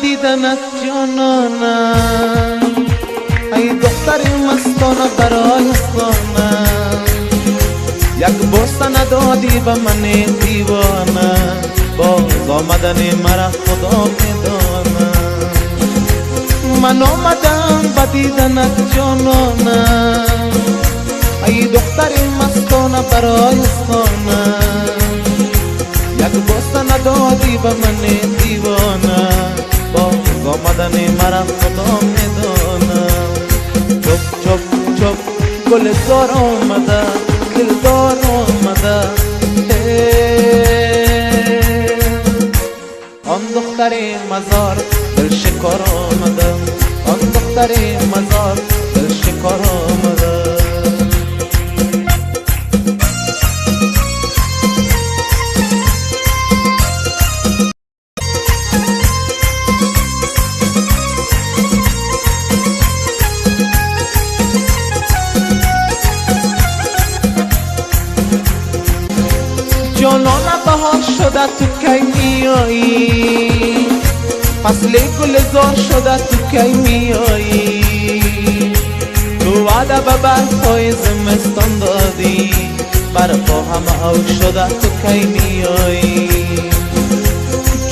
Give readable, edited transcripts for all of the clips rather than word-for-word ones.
دیدنت جانانم ای دختر مستانه برای خانم یک بوسه ندادی به من دیوانه باز آمدن مرا خدا میدانم من آمدم به دیدنت جانانم ای دختر مستانه برای خانم یک بوسه ندادی به من دیوانه باز آمدن مرا خدا میدانم چپ چپ چپ گلزار آمده دلدار آمده آن دختر مزار دل شکار آمده آن دختر مزار دل شکار آمده جانان بهار شده تو کی میایی فصل گلزار شده تو کی میایی تو وعده به برفای زمستان دادی برفا همه او شده تو کی میایی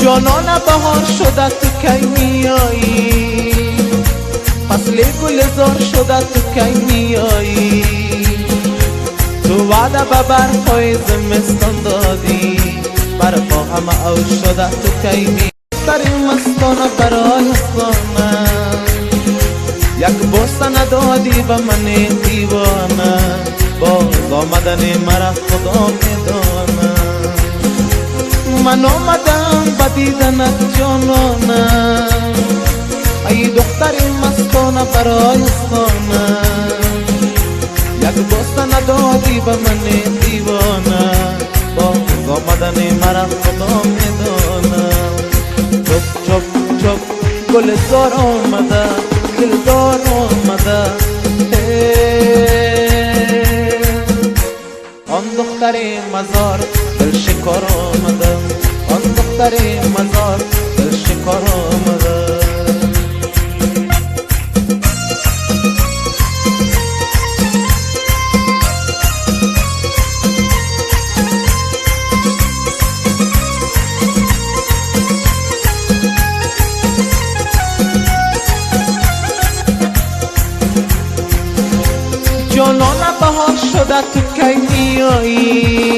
جانان بهار شده تو کی میایی فصل گلزار شده تو کی میایی تو وعده به برفای زمستان دادی برفا همه او شده تو کی می دختر مستانه برای خانم یک بوسه ندادی به من دیوانه باز آمدن مرا خدا میدانم من آمدم به دیدنت جانانم ای دختر مستانه برای خانم یک بوسه ندادی به من دیوانه باز آمدن مرا خدا میدانم چپ چپ چپ گلزار آمده دلدار آمده آن دختر مزار دل شکار آمده آن دختر مزار دل شکار آمده جانان بهار شده تو کی میایی